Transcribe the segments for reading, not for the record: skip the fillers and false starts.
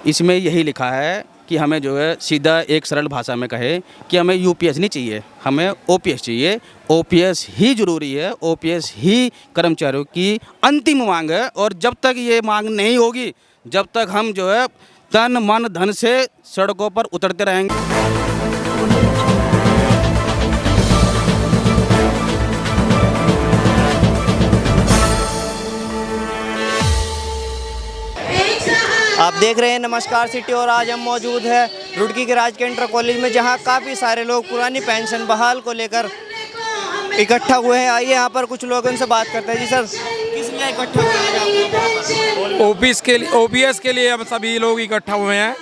इसमें यही लिखा है कि हमें जो है सीधा एक सरल भाषा में कहे कि हमें यूपीएस नहीं चाहिए, हमें ओपीएस चाहिए। ओपीएस ही ज़रूरी है, ओपीएस ही कर्मचारियों की अंतिम मांग है। और जब तक ये मांग नहीं होगी, जब तक हम जो है तन मन धन से सड़कों पर उतरते रहेंगे। आप देख रहे हैं नमस्कार सिटी और आज हम मौजूद है रुड़की के राजकीय इंटर कॉलेज में, जहां काफ़ी सारे लोग पुरानी पेंशन बहाल को लेकर इकट्ठा हुए हैं। आइए यहाँ पर कुछ लोगों से बात करते हैं। जी सर, किस लिए इकट्ठा हुए हैं? ओपीएस के लिए हम सभी लोग इकट्ठा हुए हैं।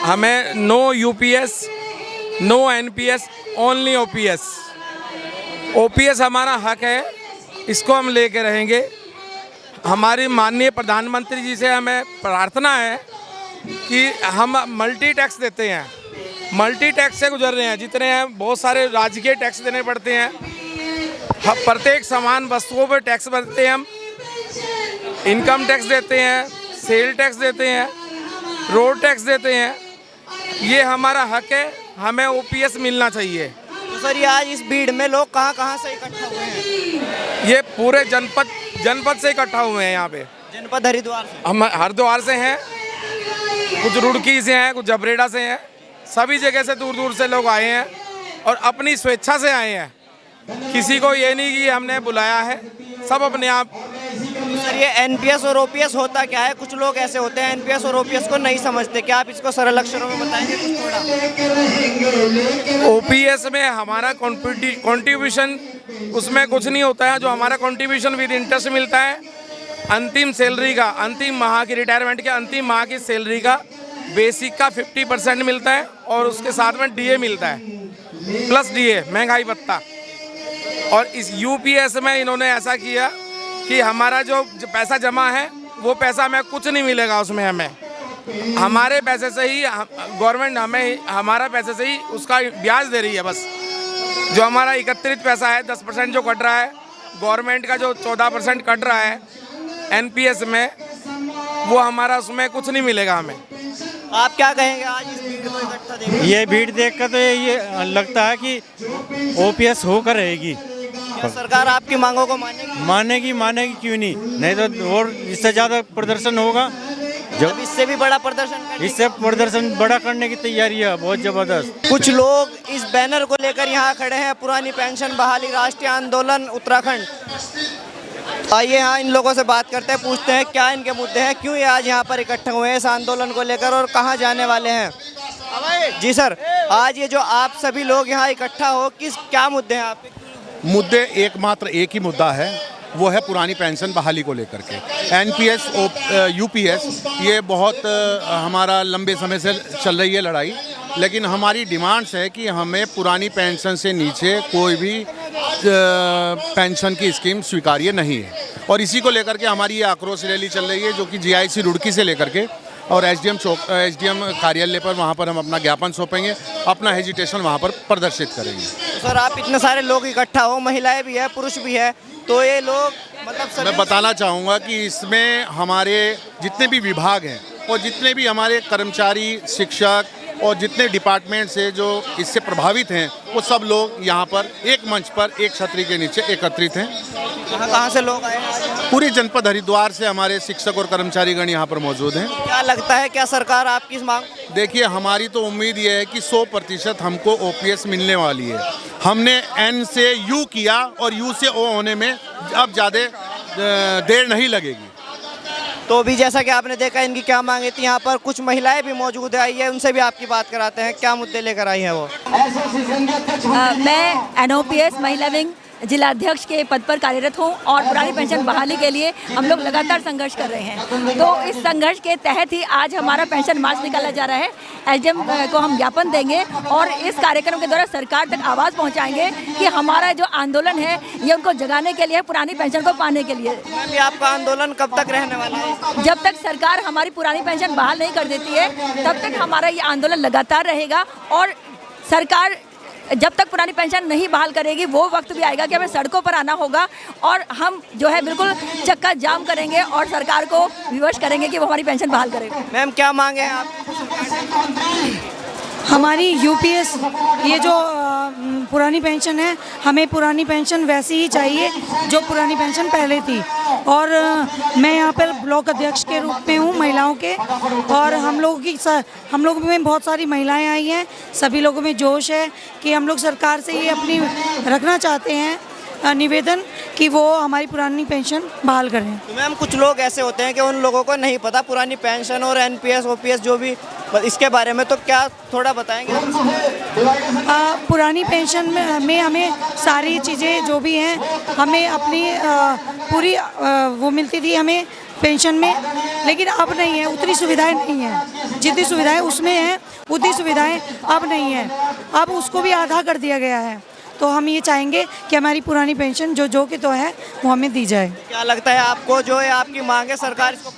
हमें no UPS, no NPS, only OPS. OPS हमारा हक है, इसको हम लेके रहेंगे। हमारी माननीय प्रधानमंत्री जी से हमें प्रार्थना है कि हम मल्टी टैक्स देते हैं, मल्टी टैक्स से गुजर रहे हैं, जितने हैं बहुत सारे राजकीय टैक्स देने पड़ते हैं। हम प्रत्येक सामान वस्तुओं पर टैक्स भरते हैं, हम इनकम टैक्स देते हैं, सेल टैक्स देते हैं, रोड टैक्स देते हैं। ये हमारा हक है, हमें ओपीएस मिलना चाहिए। तो सर, ये आज इस भीड़ में लोग कहाँ से इकट्ठा हुए हैं? ये पूरे जनपद से इकट्ठा हुए हैं। यहाँ पे जनपद हरिद्वार से, हम हरिद्वार से हैं, कुछ रुड़की से हैं, कुछ जबरेड़ा से हैं, सभी जगह से दूर दूर से लोग आए हैं और अपनी स्वेच्छा से आए हैं। किसी को ये नहीं कि हमने बुलाया है, सब अपने आप। सर, ये एनपीएस और ओपीएस होता क्या है? कुछ लोग ऐसे होते हैं एनपीएस और ओपीएस को नहीं समझते, क्या आप इसको सरल अक्षरों में बताएंगे कुछ थोड़ा? ओपीएस में हमारा कंट्रीब्यूशन उसमें कुछ नहीं होता है। जो हमारा कंट्रीब्यूशन विद इंटरेस्ट मिलता है, अंतिम सैलरी का, अंतिम माह की रिटायरमेंट के अंतिम माह की सैलरी का बेसिक का 50% मिलता है और उसके साथ में डीए मिलता है, प्लस डीए महंगाई भत्ता। और इस यूपीएस में इन्होंने ऐसा किया कि हमारा जो पैसा जमा है वो पैसा हमें कुछ नहीं मिलेगा, उसमें हमें हमारे पैसे से ही गवर्नमेंट हमें हमारा पैसे से ही उसका ब्याज दे रही है। बस जो हमारा एकत्रित पैसा है 10% जो कट रहा है, गवर्नमेंट का जो 14% कट रहा है एनपीएस में, वो हमारा उसमें कुछ नहीं मिलेगा हमें। आप क्या कहेंगे आज इस भीड़ को इकट्ठा देख? ये भीड़ देखकर तो ये लगता है कि ओपीएस होकर रहेगी। क्या सरकार आपकी मांगों को मानेगी? मानेगी क्यों नहीं तो और इससे ज़्यादा प्रदर्शन होगा। जब इससे भी बड़ा प्रदर्शन इससे प्रदर्शन बड़ा करने की तैयारी है बहुत ज़बरदस्त। कुछ लोग इस बैनर को लेकर यहाँ खड़े हैं, पुरानी पेंशन बहाली राष्ट्रीय आंदोलन उत्तराखंड। आइए यहाँ इन लोगों से बात करते हैं, पूछते हैं क्या इनके मुद्दे हैं, क्यों ये आज यहाँ पर इकट्ठे हुए हैं इस आंदोलन को लेकर और कहाँ जाने वाले हैं। जी सर, आज ये जो आप सभी लोग यहाँ इकट्ठा हो, क्या मुद्दे हैं आपके? मुद्दे एकमात्र एक ही मुद्दा है, वो है पुरानी पेंशन बहाली को लेकर के। एनपीएस यूपीएस ये बहुत हमारा लंबे समय से चल रही है लड़ाई, लेकिन हमारी डिमांड्स है कि हमें पुरानी पेंशन से नीचे कोई भी पेंशन की स्कीम स्वीकार्य नहीं है। और इसी को लेकर के हमारी ये आक्रोश रैली चल रही है, जो कि जीआईसी रुड़की से लेकर के और एसडीएम कार्यालय पर, वहाँ पर हम अपना ज्ञापन सौंपेंगे, अपना हेजिटेशन वहाँ पर प्रदर्शित करेंगे। तो सर, आप इतने सारे लोग इकट्ठा हो, महिलाएं भी है, पुरुष भी है, तो ये लोग मतलब मैं बताना चाहूँगा कि इसमें हमारे जितने भी विभाग हैं और जितने भी हमारे कर्मचारी, शिक्षक और जितने डिपार्टमेंट से जो इससे प्रभावित हैं, वो सब लोग यहाँ पर एक मंच पर एक छतरी के नीचे एकत्रित हैं। कहाँ से लोग आए हैं? पूरी जनपद हरिद्वार से हमारे शिक्षक और कर्मचारीगण यहाँ पर मौजूद हैं। क्या लगता है, क्या सरकार आपकी इस मांग? देखिए, हमारी तो उम्मीद ये है कि 100% हमको ओपीएस मिलने वाली है। हमने एन से यू किया और यू से ओ होने में अब ज़्यादा देर नहीं लगेगी। तो भी जैसा कि आपने देखा इनकी क्या मांगे थी, यहाँ पर कुछ महिलाएं भी मौजूद है, आइए उनसे भी आपकी बात कराते हैं, क्या मुद्दे लेकर आई हैं वो। मैं एनओपीएस महिला विंग जिलाध्यक्ष के पद पर कार्यरत हूँ और पुरानी पेंशन बहाली के लिए हम लोग लगातार संघर्ष कर रहे हैं। तो इस संघर्ष के तहत ही आज हमारा पेंशन मार्च निकाला जा रहा है। एसडीएम को हम ज्ञापन देंगे और इस कार्यक्रम के द्वारा सरकार तक आवाज़ पहुँचाएंगे कि हमारा जो आंदोलन है ये उनको जगाने के लिए, पुरानी पेंशन को पाने के लिए। भी आपका आंदोलन कब तक रहने वाला है? जब तक सरकार हमारी पुरानी पेंशन बहाल नहीं कर देती है, तब तक हमारा ये आंदोलन लगातार रहेगा और सरकार जब तक पुरानी पेंशन नहीं बहाल करेगी वो वक्त भी आएगा कि हमें सड़कों पर आना होगा और हम जो है बिल्कुल चक्का जाम करेंगे और सरकार को विवश करेंगे कि वो हमारी पेंशन बहाल करे। मैम क्या मांगे हैं आप? हमारी यूपीएस ये जो पुरानी पेंशन है, हमें पुरानी पेंशन वैसी ही चाहिए जो पुरानी पेंशन पहले थी। और मैं यहाँ पर ब्लॉक अध्यक्ष के रूप में हूँ महिलाओं के, और हम लोगों में बहुत सारी महिलाएं आई हैं। सभी लोगों में जोश है कि हम लोग सरकार से ये अपनी रखना चाहते हैं निवेदन कि वो हमारी पुरानी पेंशन बहाल करें। तो मैम कुछ लोग ऐसे होते हैं कि उन लोगों को नहीं पता पुरानी पेंशन और एनपीएस ओपीएस जो भी इसके बारे में, तो क्या थोड़ा बताएंगे? पुरानी पेंशन में हमें सारी चीज़ें जो भी हैं हमें अपनी पूरी वो मिलती थी हमें पेंशन में, लेकिन अब नहीं है, उतनी सुविधाएं नहीं हैं। जितनी सुविधाएं उसमें हैं उतनी सुविधाएं अब नहीं हैं, अब उसको भी आधा कर दिया गया है। तो हम ये चाहेंगे कि हमारी पुरानी पेंशन जो कि तो है वो हमें दी जाए। क्या लगता है आपको जो है आपकी मांग है सरकार इसको?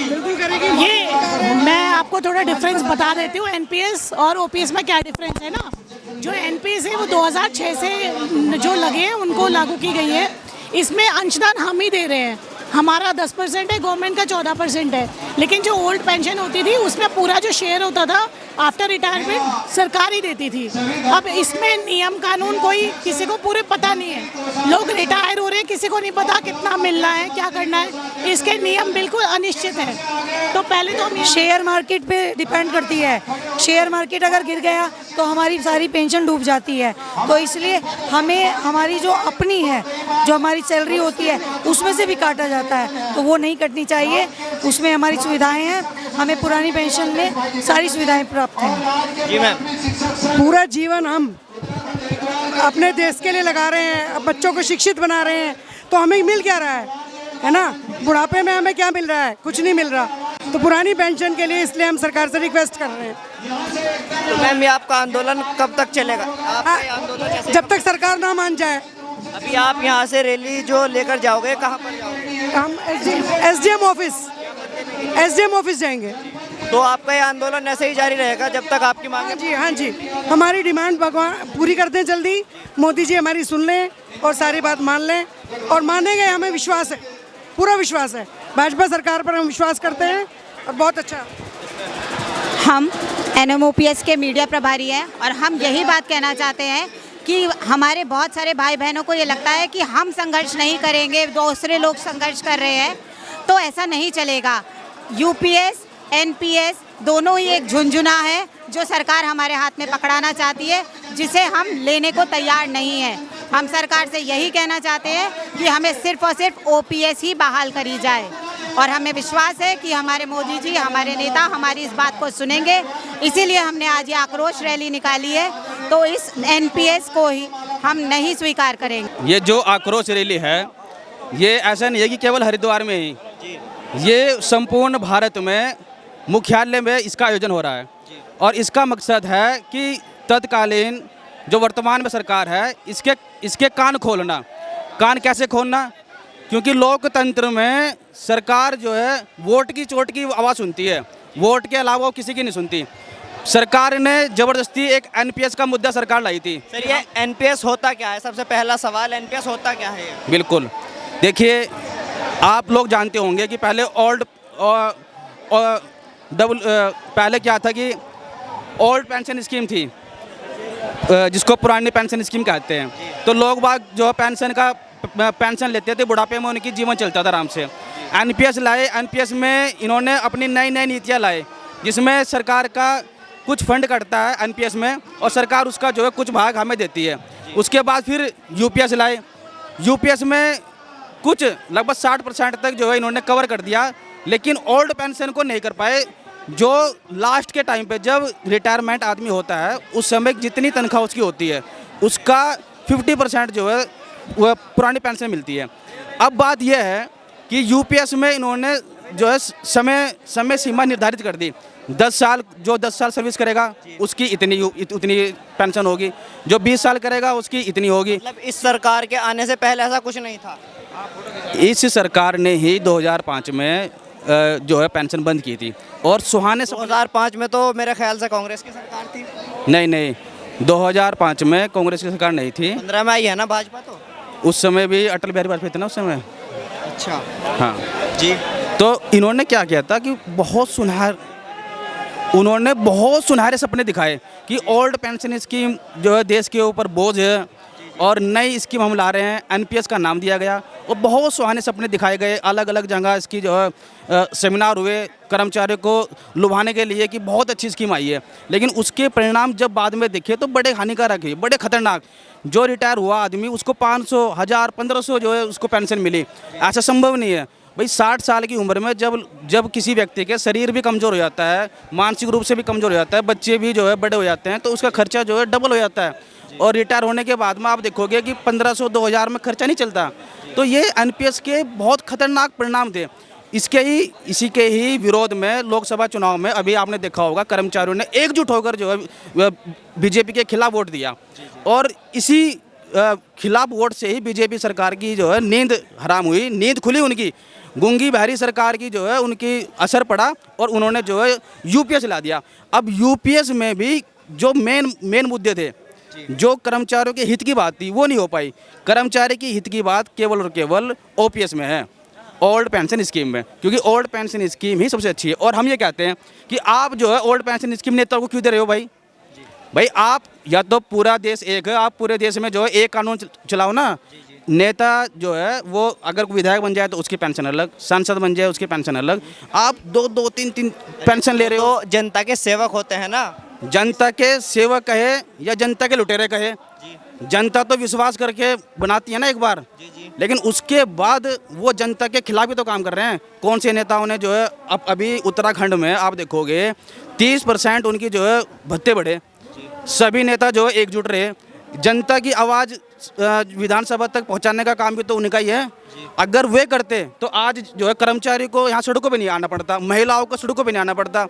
बिल्कुल करेगी। ये मैं आपको थोड़ा डिफरेंस बता देती हूँ, एनपीएस और ओपीएस में क्या डिफरेंस है ना। जो एनपीएस है वो 2006 से जो लगे हैं उनको लागू की गई है। इसमें अंशदान हम ही दे रहे हैं, हमारा 10% है, गवर्नमेंट का 14% है। लेकिन जो ओल्ड पेंशन होती थी उसमें पूरा जो शेयर होता था आफ्टर रिटायरमेंट सरकार ही देती थी। अब इसमें नियम कानून कोई किसी को पूरे पता नहीं है, लोग रिटायर हो रहे हैं, किसी को नहीं पता कितना मिलना है, क्या करना है। इसके नियम बिल्कुल अनिश्चित है। तो पहले तो हम शेयर मार्केट पे डिपेंड करती है, शेयर मार्केट अगर गिर गया तो हमारी सारी पेंशन डूब जाती है। तो इसलिए हमें हमारी जो अपनी है, जो हमारी सैलरी होती है उसमें से भी काटा जाता है, तो वो नहीं कटनी चाहिए। उसमें हमारी सुविधाएं हैं, हमें पुरानी पेंशन में सारी सुविधाएं प्राप्त हैं। जी मैम। पूरा जीवन हम अपने देश के लिए लगा रहे हैं, बच्चों को शिक्षित बना रहे हैं, तो हमें मिल क्या रहा है ना? बुढ़ापे में हमें क्या मिल रहा है? कुछ नहीं मिल रहा। तो पुरानी पेंशन के लिए इसलिए हम सरकार से रिक्वेस्ट कर रहे हैं। तो मैम ये आपका आंदोलन कब तक चलेगा? आपका ये आंदोलन कैसे? जब तक सरकार ना मान जाए। अभी आप यहाँ से रैली जो लेकर जाओगे, कहाँ पर जाओगे? हम एसडीएम ऑफिस जाएंगे। तो आपका ये आंदोलन ऐसे ही जारी रहेगा जब तक आपकी मांगे? जी हाँ जी, हमारी डिमांड भगवान पूरी कर दें जल्दी। मोदी जी हमारी सुन लें और सारी बात मान लें, और मानेंगे, हमें विश्वास है, पूरा विश्वास है। भाजपा सरकार पर हम विश्वास करते हैं और बहुत अच्छा। हम एनएमओपीएस के मीडिया प्रभारी हैं और हम यही बात कहना चाहते हैं कि हमारे बहुत सारे भाई बहनों को ये लगता है कि हम संघर्ष नहीं करेंगे, दूसरे लोग संघर्ष कर रहे हैं, तो ऐसा नहीं चलेगा। यूपीएस एनपीएस दोनों ही एक झुंझुना है जो सरकार हमारे हाथ में पकड़ाना चाहती है, जिसे हम लेने को तैयार नहीं है। हम सरकार से यही कहना चाहते हैं कि हमें सिर्फ और सिर्फ ओपीएस ही बहाल करी जाए, और हमें विश्वास है कि हमारे मोदी जी, हमारे नेता हमारी इस बात को सुनेंगे। इसीलिए हमने आज ये आक्रोश रैली निकाली है। तो इस एनपीएस को ही हम नहीं स्वीकार करेंगे। ये जो आक्रोश रैली है, ये ऐसा नहीं है कि केवल हरिद्वार में ही, ये संपूर्ण भारत में मुख्यालय में इसका आयोजन हो रहा है। और इसका मकसद है कि तत्कालीन जो वर्तमान में सरकार है इसके कान खोलना। कान कैसे खोलना? क्योंकि लोकतंत्र में सरकार जो है वोट की चोट की आवाज़ सुनती है, वोट के अलावा वो किसी की नहीं सुनती। सरकार ने ज़बरदस्ती एक एनपीएस का मुद्दा सरकार लाई थी। सर ये एनपीएस होता क्या है? सबसे पहला सवाल, एनपीएस होता क्या है? बिल्कुल, देखिए आप लोग जानते होंगे कि पहले पहले क्या था कि ओल्ड पेंशन स्कीम थी, जिसको पुरानी पेंशन स्कीम कहते हैं। तो लोग बाग जो पेंशन लेते थे, बुढ़ापे में उनकी जीवन चलता था आराम से। एनपीएस लाए, एनपीएस में इन्होंने अपनी नई नई नीतियाँ लाए, जिसमें सरकार का कुछ फंड कटता है एनपीएस में, और सरकार उसका जो है कुछ भाग हमें देती है। उसके बाद फिर यूपीएस लाए, यूपीएस में कुछ लगभग 60% तक जो है इन्होंने कवर कर दिया, लेकिन ओल्ड पेंशन को नहीं कर पाए। जो लास्ट के टाइम पे जब रिटायरमेंट आदमी होता है, उस समय जितनी तनख्वाह उसकी होती है उसका 50% जो है वह पुरानी पेंशन मिलती है। अब बात यह है कि यूपीएस में इन्होंने जो है समय सीमा निर्धारित कर दी। 10 साल सर्विस करेगा उसकी इतनी पेंशन होगी, जो 20 साल करेगा उसकी इतनी होगी। मतलब इस सरकार के आने से पहले ऐसा कुछ नहीं था? इस सरकार ने ही 2005 में जो है पेंशन बंद की थी, और सुहाने 2005 में तो मेरे ख्याल से कांग्रेस की सरकार थी। नहीं, 2005 में कांग्रेस की सरकार नहीं थी, 15 में आई है ना भाजपा तो। उस समय भी अटल बिहारी वाजपेयी थे ना उस समय। अच्छा हाँ जी। तो इन्होंने क्या किया था कि उन्होंने बहुत सुनहरे सपने दिखाए कि ओल्ड पेंशन स्कीम जो है देश के ऊपर बोझ है और नई स्कीम हम ला रहे हैं, एनपीएस का नाम दिया गया और बहुत सुहाने सपने दिखाए गए। अलग अलग जगह इसकी जो है सेमिनार हुए कर्मचारियों को लुभाने के लिए कि बहुत अच्छी स्कीम आई है, लेकिन उसके परिणाम जब बाद में देखे तो बड़े हानिकारक है, बड़े खतरनाक। जो रिटायर हुआ आदमी उसको 500, 1000, 1500 जो है उसको पेंशन मिली, ऐसा संभव नहीं है भाई। 60 साल की उम्र में जब किसी व्यक्ति के शरीर भी कमज़ोर हो जाता है, मानसिक रूप से भी कमज़ोर हो जाता है, बच्चे भी जो है बड़े हो जाते हैं, तो उसका खर्चा जो है डबल हो जाता है। और रिटायर होने के बाद में आप देखोगे कि 1500, 2000 में खर्चा नहीं चलता। तो ये एनपीएस के बहुत खतरनाक परिणाम थे। इसी के ही विरोध में लोकसभा चुनाव में अभी आपने देखा होगा कर्मचारियों ने एकजुट होकर जो है बीजेपी के खिलाफ वोट दिया और इसी खिलाफ वोट से ही बीजेपी सरकार की जो है नींद हराम हुई, नींद खुली उनकी। गूंगी बहरी सरकार की जो है उनकी असर पड़ा और उन्होंने जो है यूपीएस ला दिया। अब यूपीएस में भी जो मेन मुद्दे थे, जो कर्मचारियों के हित की बात थी, वो नहीं हो पाई। कर्मचारी की हित की बात केवल और केवल ओपीएस में है, ओल्ड पेंशन स्कीम में, क्योंकि ओल्ड पेंशन स्कीम ही सबसे अच्छी है। और हम ये कहते हैं कि आप जो है ओल्ड पेंशन स्कीम नेताओं को क्यों दे रहे हो भाई आप या तो पूरा देश एक है, आप पूरे देश में जो है एक कानून चलाओ ना। नेता जो है वो अगर विधायक बन जाए तो उसकी पेंशन अलग, सांसद बन जाए उसकी पेंशन अलग, आप दो तीन पेंशन ले रहे हो। तो जनता के सेवक होते हैं ना, जनता के सेवक कहे या जनता के लुटेरे कहे, जनता तो विश्वास करके बनाती है ना एक बार, लेकिन उसके बाद वो जनता के खिलाफ ही तो काम कर रहे हैं। कौन से नेताओं ने जो है अब अभी उत्तराखंड में आप देखोगे 30% उनकी जो है भत्ते बढ़े, सभी नेता जो है एकजुट रहे, जनता की आवाज़ विधानसभा तक पहुंचाने का काम भी तो उनका ही है। अगर वे करते तो आज जो है कर्मचारी को यहाँ सड़कों पे नहीं आना पड़ता, महिलाओं को सड़कों पे नहीं आना पड़ता।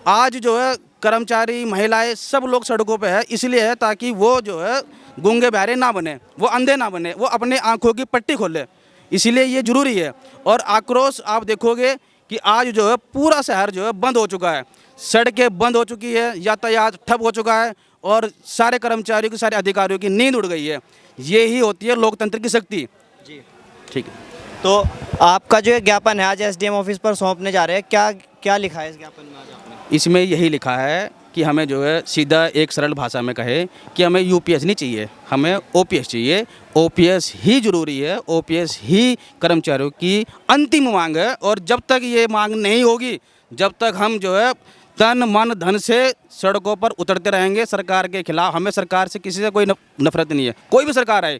आज जो है कर्मचारी, महिलाएं, सब लोग सड़कों पे है, इसलिए है ताकि वो जो है गूंगे बहरे ना बने, वो अंधे ना बने, वो अपने आंखों की पट्टी खोले, इसीलिए ये ज़रूरी है। और आक्रोश आप देखोगे कि आज जो है पूरा शहर जो है बंद हो चुका है, सड़कें बंद हो चुकी है, यातायात ठप हो चुका है और सारे कर्मचारियों की, सारे अधिकारियों की नींद उड़ गई है। ये ही होती है लोकतंत्र की शक्ति। जी ठीक है। तो आपका जो ज्ञापन है आज एसडीएम ऑफिस पर सौंपने जा रहे हैं, क्या लिखा है इस ज्ञापन में आज आपने? इसमें यही लिखा है कि हमें जो है सीधा एक सरल भाषा में कहे कि हमें यूपीएस नहीं चाहिए, हमें ओपीएस चाहिए। ओपीएस ही ज़रूरी है, ओपीएस ही कर्मचारियों की अंतिम मांग है और जब तक ये मांग नहीं होगी, जब तक हम जो है तन मन धन से सड़कों पर उतरते रहेंगे सरकार के खिलाफ। हमें सरकार से किसी से कोई नफरत नहीं है, कोई भी सरकार आए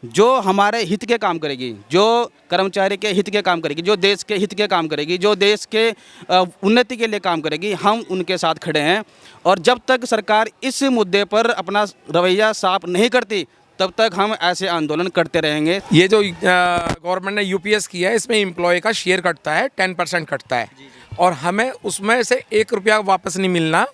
जो हमारे हित के काम करेगी, जो कर्मचारी के हित के काम करेगी, जो देश के हित के काम करेगी, जो देश के उन्नति के लिए काम करेगी, हम उनके साथ खड़े हैं। और जब तक सरकार इस मुद्दे पर अपना रवैया साफ नहीं करती तब तक हम ऐसे आंदोलन करते रहेंगे। ये जो गवर्नमेंट ने यूपीएस किया है इसमें एम्प्लॉय का शेयर कटता है, 10% कटता है और हमें उसमें से 1 रुपया वापस नहीं मिलना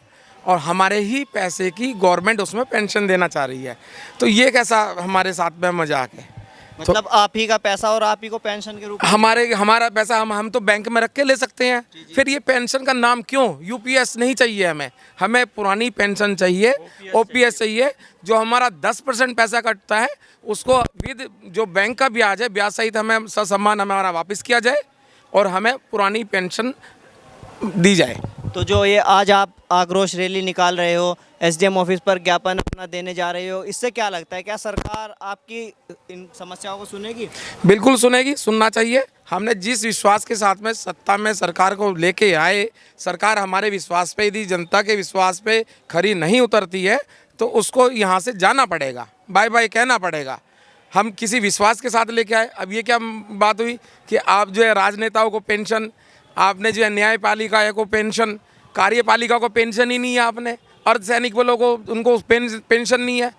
और हमारे ही पैसे की गवर्नमेंट उसमें पेंशन देना चाह रही है। तो ये कैसा हमारे साथ में मजाक है? मतलब तो आप ही का पैसा और आप ही को पेंशन के रूप में हमारा पैसा हम तो बैंक में रख के ले सकते हैं। फिर ये पेंशन का नाम क्यों? यूपीएस नहीं चाहिए हमें पुरानी पेंशन चाहिए, ओपीएस चाहिए। जो हमारा 10% पैसा कटता है उसको विद जो बैंक का ब्याज है, ब्याज सहित हमें ससम्मान हमारा वापस किया जाए और हमें पुरानी पेंशन दी जाए। तो जो ये आज आप आक्रोश रैली निकाल रहे हो, एसडीएम ऑफिस पर ज्ञापन अपना देने जा रहे हो, इससे क्या लगता है, क्या सरकार आपकी इन समस्याओं को सुनेगी? बिल्कुल सुनेगी, सुनना चाहिए। हमने जिस विश्वास के साथ में सत्ता में सरकार को लेके आए, सरकार हमारे विश्वास पे यदि जनता के विश्वास पे खरी नहीं उतरती है तो उसको यहाँ से जाना पड़ेगा, बाय बाय कहना पड़ेगा। हम किसी विश्वास के साथ लेके आए। अब ये क्या बात हुई कि आप जो है राजनेताओं को पेंशन, आपने जो है न्यायपालिका को पेंशन, कार्यपालिका को पेंशन ही नहीं है, आपने अर्धसैनिक बलों को उनको पेंशन नहीं है।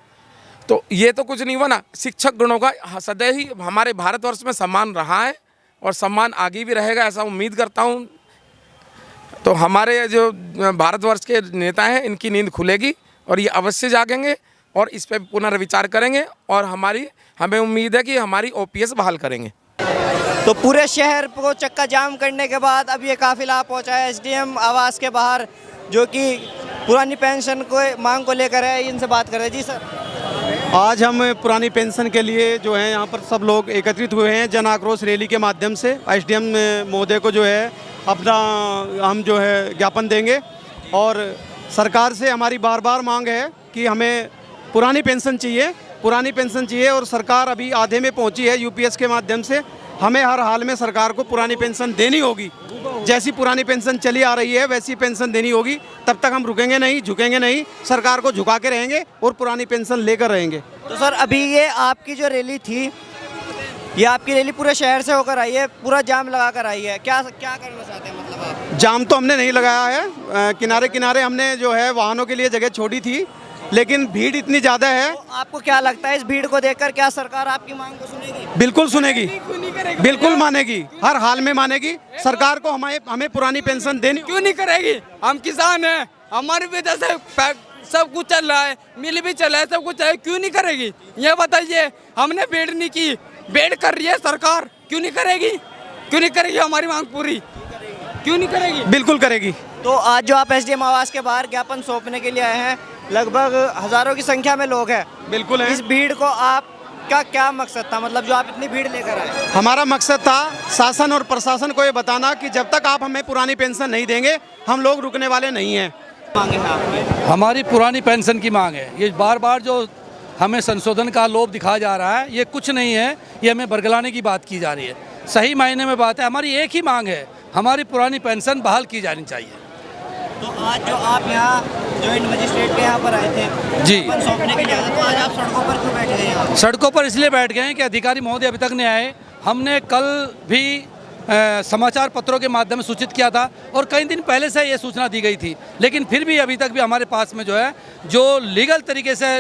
तो ये तो कुछ नहीं हुआ ना। शिक्षक गणों का सदैव ही हमारे भारतवर्ष में सम्मान रहा है और सम्मान आगे भी रहेगा, ऐसा उम्मीद करता हूँ। तो हमारे जो भारतवर्ष के नेता हैं इनकी नींद खुलेगी और ये अवश्य जागेंगे और इस पर पुनर्विचार करेंगे और हमें उम्मीद है कि हमारी ओपीएस बहाल करेंगे। तो पूरे शहर को चक्का जाम करने के बाद अब ये काफिला पहुंचा है एसडीएम आवास के बाहर, जो कि पुरानी पेंशन को मांग को लेकर है, इनसे बात कर रहे हैं। जी सर, आज हम पुरानी पेंशन के लिए जो है यहाँ पर सब लोग एकत्रित हुए हैं जन आक्रोश रैली के माध्यम से। एसडीएम महोदय को जो है अपना हम जो है ज्ञापन देंगे और सरकार से हमारी बार बार मांग है कि हमें पुरानी पेंशन चाहिए और सरकार अभी आधे में पहुंची है यूपीएस के माध्यम से। हमें हर हाल में सरकार को पुरानी पेंशन देनी होगी। जैसी पुरानी पेंशन चली आ रही है वैसी पेंशन देनी होगी। तब तक हम रुकेंगे नहीं, झुकेंगे नहीं, सरकार को झुका के रहेंगे और पुरानी पेंशन लेकर रहेंगे। तो सर अभी ये आपकी जो रैली थी, ये आपकी रैली पूरे शहर से होकर आई है, पूरा जाम लगा कर आई है, क्या करना चाहते हैं मतलब आप? जाम तो हमने नहीं लगाया है, किनारे किनारे हमने जो है वाहनों के लिए जगह छोड़ी थी, लेकिन भीड़ इतनी ज़्यादा है। तो आपको क्या लगता है इस भीड़ को देखकर क्या सरकार आपकी मांग को सुनेगी? बिल्कुल सुनेगी, बिल्कुल मानेगी, हर हाल में मानेगी। सरकार को हमें पुरानी पेंशन देनी क्यों नहीं करेगी? हम किसान हैं, हमारी वजह से सब कुछ चल रहा है, मिल भी चल रहा है, सब कुछ है, क्यों नहीं करेगी? ये बताइए, हमने वेट नहीं की, वेट कर रही है सरकार, क्यों नहीं करेगी? क्यों नहीं करेगी हमारी मांग पूरी? क्यों नहीं करेगी? बिल्कुल करेगी। तो आज जो आप एसडीएम आवास के बाहर ज्ञापन सौंपने के लिए आए हैं, लगभग हजारों की संख्या में लोग हैं। बिल्कुल है। इस भीड़ को आपका क्या मकसद था, मतलब जो आप इतनी भीड़ लेकर आए? हमारा मकसद था शासन और प्रशासन को ये बताना कि जब तक आप हमें पुरानी पेंशन नहीं देंगे हम लोग रुकने वाले नहीं हैं। मांगे हैं आपने? हमारी पुरानी पेंशन की मांग है। ये बार बार जो हमें संशोधन का लोभ दिखाया जा रहा है ये कुछ नहीं है, ये हमें बरगलाने की बात की जा रही है। सही मायने में बात है, हमारी एक ही मांग है, हमारी पुरानी पेंशन बहाल की जानी चाहिए। तो आज जो आप यहाँ जॉइंट मजिस्ट्रेट के यहाँ पर आए थे जी, सौंपने के लिए आए थे, तो आज आप सड़कों पर क्यों बैठ गए यहाँ? सड़कों पर इसलिए बैठ गए हैं कि अधिकारी महोदय अभी तक नहीं आए। हमने कल भी समाचार पत्रों के माध्यम से सूचित किया था और कई दिन पहले से ये सूचना दी गई थी, लेकिन फिर भी अभी तक भी हमारे पास में जो है जो लीगल तरीके से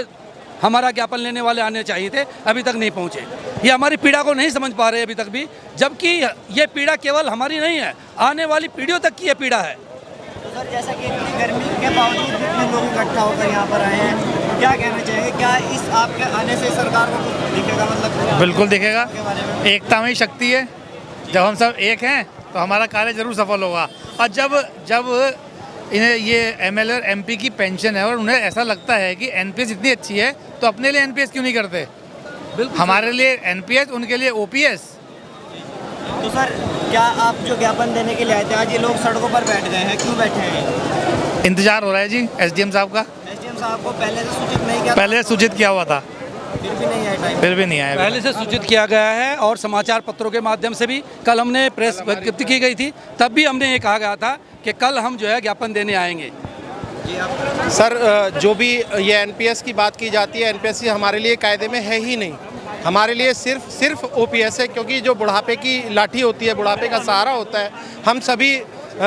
हमारा ज्ञापन लेने वाले आने चाहिए थे, अभी तक नहीं पहुँचे। ये हमारी पीड़ा को नहीं समझ पा रहे अभी तक भी, जबकि ये पीड़ा केवल हमारी नहीं है, आने वाली पीढ़ियों तक की ये पीड़ा है। तो सर जैसा कि इतनी गर्मी के बावजूद इतने लोग इकट्ठा होकर यहाँ पर आए हैं, क्या कहना चाहेंगे? क्या इस आपके आने से सरकार को कुछ दिखेगा? मतलब बिल्कुल दिखेगा, एकता में ही शक्ति है। जब हम सब एक हैं तो हमारा कार्य जरूर सफल होगा। और जब इन्हें ये एमएलए और एमपी की पेंशन है और उन्हें ऐसा लगता है कि एनपीएस इतनी अच्छी है तो अपने लिए एनपीएस क्यों नहीं करते? हमारे लिए एनपीएस, उनके लिए ओपीएस। तो सर क्या आप जो ज्ञापन देने के लिए आए थे, आज ये लोग सड़कों पर बैठ गए हैं, क्यों बैठे हैं? इंतजार हो रहा है जी एसडीएम साहब का। एसडीएम साहब को पहले से सूचित नहीं किया? पहले सूचित किया हुआ था, फिर भी नहीं आया टाइम? फिर भी नहीं आया। पहले से सूचित किया गया है और समाचार पत्रों के माध्यम से भी कल हमने प्रेस विज्ञप्ति की गई थी, तब भी हमने ये कहा गया था कि कल हम जो है ज्ञापन देने आएंगे। सर जो भी ये एनपीएस की बात की जाती है, एनपीएस हमारे लिए कायदे में है ही नहीं। हमारे लिए सिर्फ ओपीएस है, क्योंकि जो बुढ़ापे की लाठी होती है, बुढ़ापे का सहारा होता है, हम सभी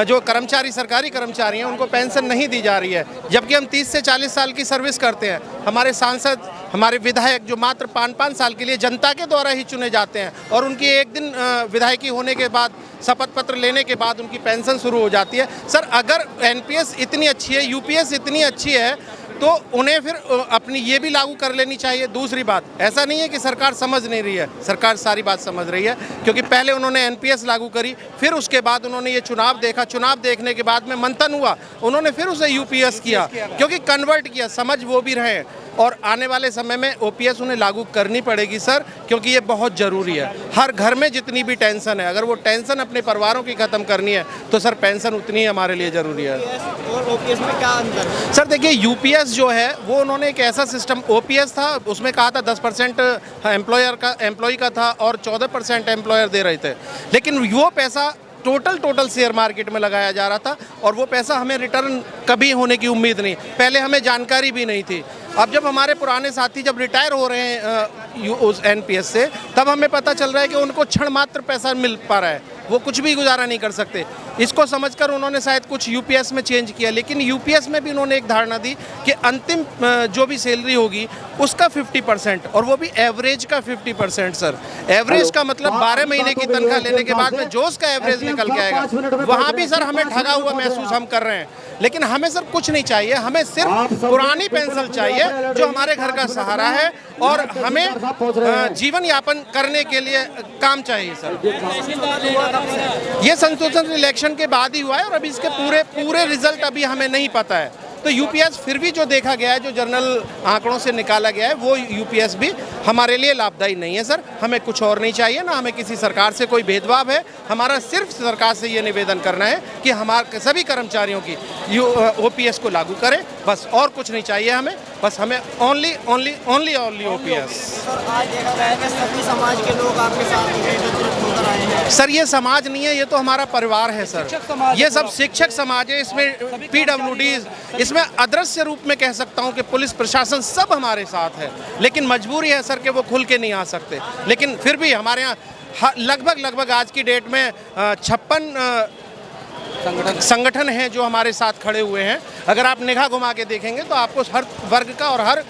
जो कर्मचारी, सरकारी कर्मचारी हैं, उनको पेंशन नहीं दी जा रही है। जबकि हम 30 से 40 साल की सर्विस करते हैं। हमारे सांसद, हमारे विधायक जो मात्र 5-5 साल के लिए जनता के द्वारा ही चुने जाते हैं और उनकी एक दिन विधायकी होने के बाद, शपथ पत्र लेने के बाद उनकी पेंशन शुरू हो जाती है। सर अगर एनपीएस इतनी अच्छी है, यूपीएस इतनी अच्छी है, तो उन्हें फिर अपनी ये भी लागू कर लेनी चाहिए। दूसरी बात, ऐसा नहीं है कि सरकार समझ नहीं रही है, सरकार सारी बात समझ रही है, क्योंकि पहले उन्होंने एनपीएस लागू करी, फिर उसके बाद उन्होंने ये चुनाव देखा, चुनाव देखने के बाद में मंथन हुआ, उन्होंने फिर उसे यूपीएस किया, क्योंकि कन्वर्ट किया, समझ वो भी रहे। और आने वाले समय में ओपीएस उन्हें लागू करनी पड़ेगी सर, क्योंकि ये बहुत ज़रूरी है। हर घर में जितनी भी टेंशन है, अगर वो टेंशन अपने परिवारों की ख़त्म करनी है तो सर पेंशन उतनी ही हमारे लिए ज़रूरी है। और ओपीएस में क्या अंतर है? सर देखिए, यूपीएस जो है वो उन्होंने एक ऐसा सिस्टम, ओपीएस था उसमें कहा था 10% एम्प्लॉय का था और 14% एम्प्लॉयर दे रहे थे, लेकिन वो पैसा टोटल शेयर मार्केट में लगाया जा रहा था और वो पैसा हमें रिटर्न कभी होने की उम्मीद नहीं, पहले हमें जानकारी भी नहीं थी। अब जब हमारे पुराने साथी जब रिटायर हो रहे हैं उस एनपीएस से, तब हमें पता चल रहा है कि उनको क्षण मात्र पैसा मिल पा रहा है, वो कुछ भी गुजारा नहीं कर सकते। इसको समझकर उन्होंने शायद कुछ यूपीएस में चेंज किया, लेकिन यूपीएस में भी उन्होंने एक धारणा दी कि अंतिम जो भी सैलरी होगी उसका 50%, और वो भी एवरेज का 50%। सर एवरेज का मतलब 12 महीने की तनख्वाह लेने के बाद में जो उसका एवरेज निकल के आएगा, वहाँ भी सर हमें ठगा हुआ महसूस हम कर रहे हैं। लेकिन हमें सर कुछ नहीं चाहिए, हमें सिर्फ पुरानी पेंशन चाहिए जो हमारे घर का सहारा है और हमें जीवन यापन करने के लिए काम चाहिए सर। ये संशोधन इलेक्शन के बाद ही हुआ है और अभी इसके पूरे रिजल्ट अभी हमें नहीं पता है। तो यूपीएस फिर भी जो देखा गया है, जो जर्नल आंकड़ों से निकाला गया है, वो यूपीएस भी हमारे लिए लाभदायी नहीं है सर। हमें कुछ और नहीं चाहिए, ना हमें किसी सरकार से कोई भेदभाव है। हमारा सिर्फ सरकार से ये निवेदन करना है कि हमारे सभी कर्मचारियों की ओपीएस को लागू करें, बस और कुछ नहीं चाहिए हमें। बस हमें only only only only OPS. आज देखा गया है कि सभी समाज के लोग आपके साथ एकत्रित होकर आए हैं। सर ये समाज नहीं है, ये तो हमारा परिवार है सर। ये सब शिक्षक समाज है, इसमें पीडब्ल्यूडीज, इसमें अदृश्य रूप में कह सकता हूँ कि पुलिस प्रशासन सब हमारे साथ है। लेकिन मजबूरी है सर कि वो खुल के नहीं आ सकते। लेकिन फिर भी हमारे यहाँ लगभग आज की डेट में 56 संगठन हैं जो हमारे साथ खड़े हुए हैं। अगर आप निगाह घुमा के देखेंगे तो आपको हर वर्ग का और हर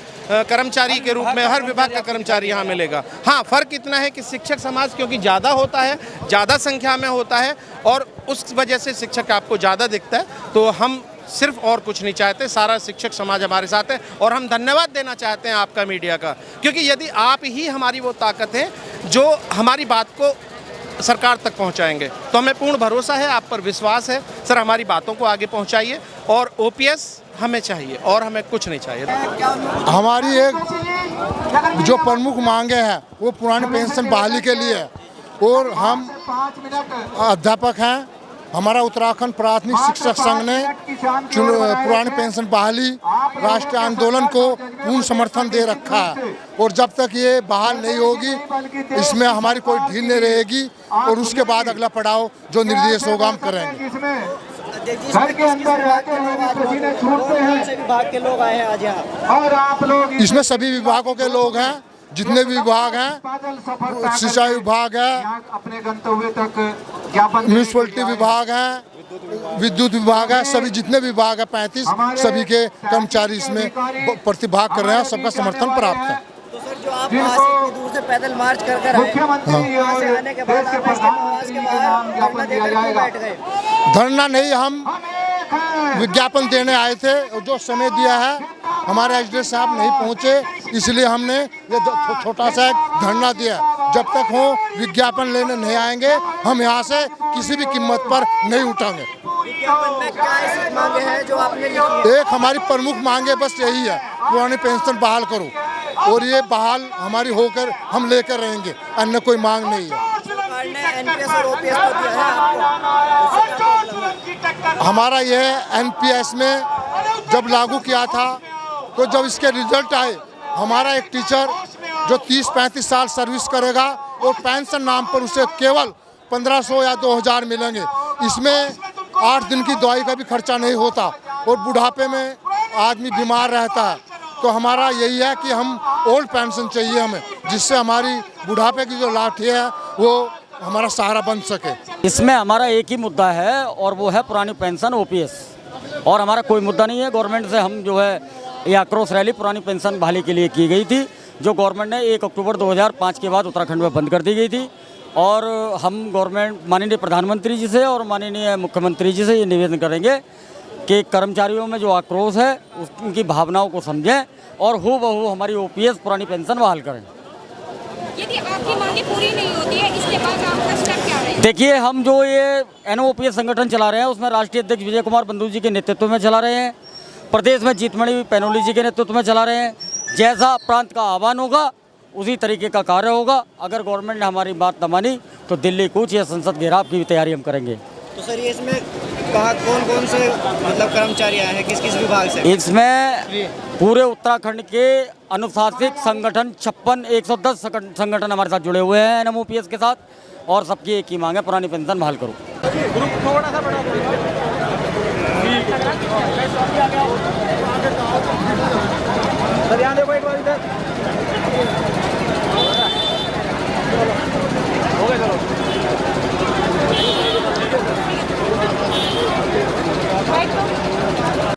कर्मचारी के रूप में हर विभाग का कर्मचारी यहाँ मिलेगा। हाँ, फ़र्क इतना है कि शिक्षक समाज क्योंकि ज़्यादा होता है, ज़्यादा संख्या में होता है और उस वजह से शिक्षक आपको ज़्यादा दिखता है। तो हम सिर्फ और कुछ नहीं चाहते, सारा शिक्षक समाज हमारे साथ है। और हम धन्यवाद देना चाहते हैं आपका मीडिया का, क्योंकि यदि आप ही हमारी वो ताकत है जो हमारी बात को सरकार तक पहुंचाएंगे। तो हमें पूर्ण भरोसा है, आप पर विश्वास है सर। हमारी बातों को आगे पहुंचाइए और ओपीएस हमें चाहिए और हमें कुछ नहीं चाहिए। हमारी एक जो प्रमुख मांगे हैं वो पुरानी पेंशन बहाली के लिए है। और हम अध्यापक हैं, हमारा उत्तराखंड प्राथमिक शिक्षक संघ ने पुरानी पेंशन बहाली राष्ट्रीय आंदोलन को पूर्ण समर्थन दे रखा है। और जब तक ये बहाल नहीं होगी, इसमें हमारी कोई ढील नहीं रहेगी। और उसके बाद अगला पड़ाव जो निर्देश होगा हम करेंगे। घर के अंदर विभाग के लोग आए हैं आज यहाँ, और आप लोग इसमें सभी विभागों के लोग हैं, जितने भी विभाग हैं, सिंचाई विभाग है, अपने गंतव्य तक म्यूनिसिपलिटी विभाग है, विद्युत विभाग है, सभी जितने विभाग है 35 सभी के कर्मचारी इसमें प्रतिभाग कर रहे हैं। सबका समर्थन प्राप्त है। तो सर जो आप वहाँ से इतनी दूर से पैदल मार्च कर कर आए, वहाँ से आने के बाद आप इसके आवास के बाहर धरना देकर क्यों बैठ गए? धरना नहीं, हम विज्ञापन देने आए थे और जो समय दिया है हमारे एसडीएम साहब नहीं पहुंचे, इसलिए हमने ये छोटा सा एक धरना दिया। जब तक हो विज्ञापन लेने नहीं आएंगे, हम यहाँ से किसी भी कीमत पर नहीं उठाएंगे। विज्ञापन में क्या ऐसी मांगे हैं जो आपने लिखी है? एक हमारी प्रमुख मांगे बस यही है, पुरानी पेंशन बहाल करो, और ये बहाल हमारी होकर हम लेकर रहेंगे, अन्य कोई मांग नहीं है। सरकार ने एनपीएस और ओपीएस तो दिया है आपको, हमारा यह एनपीएस में जब लागू किया था, तो जब इसके रिजल्ट आए, हमारा एक टीचर जो 30-35 साल सर्विस करेगा और पेंशन नाम पर उसे केवल 1500 या 2000 मिलेंगे। इसमें 8 दिन की दवाई का भी खर्चा नहीं होता और बुढ़ापे में आदमी बीमार रहता है। तो हमारा यही है कि हम ओल्ड पेंशन चाहिए हमें, जिससे हमारी बुढ़ापे की जो लाठी है वो हमारा सहारा बन सके। इसमें हमारा एक ही मुद्दा है और वो है पुरानी पेंशन ओपीएस, और हमारा कोई मुद्दा नहीं है। गवर्नमेंट से हम जो है ये आक्रोश रैली पुरानी पेंशन बहाली के लिए की गई थी, जो गवर्नमेंट ने 1 अक्टूबर 2005 के बाद उत्तराखंड में बंद कर दी गई थी। और हम गवर्नमेंट माननीय प्रधानमंत्री जी से और माननीय मुख्यमंत्री जी से ये निवेदन करेंगे कि कर्मचारियों में जो आक्रोश है उनकी भावनाओं को समझें और हूबहू हमारी ओपीएस पुरानी पेंशन बहाल करें। यदि आपकी मांगे पूरी नहीं होती है, इसके बाद आपका स्टेप क्या रहेगा? देखिए, हम जो ये एनओपीएस संगठन चला रहे हैं उसमें राष्ट्रीय अध्यक्ष विजय कुमार बंधु जी के नेतृत्व में चला रहे हैं, प्रदेश में जीतमणि पैनोली जी के नेतृत्व में चला रहे हैं। जैसा प्रांत का आह्वान होगा उसी तरीके का कार्य होगा। अगर गवर्नमेंट ने हमारी बात न मानी तो दिल्ली कूच या संसद घेराव की भी तैयारी हम करेंगे। तो सर ये इसमें कहाँ कौन से मतलब कर्मचारी आए हैं, किस किस विभाग से? इसमें पूरे उत्तराखंड के अनुशासित संगठन 110 संगठन हमारे साथ जुड़े हुए हैं एनएमओपीएस के साथ, और सबकी एक ही मांग है पुरानी पेंशन बहाल करो। ग्रुप थोड़ा सा बड़ा सर, यहाँ देखो एक बार इधर।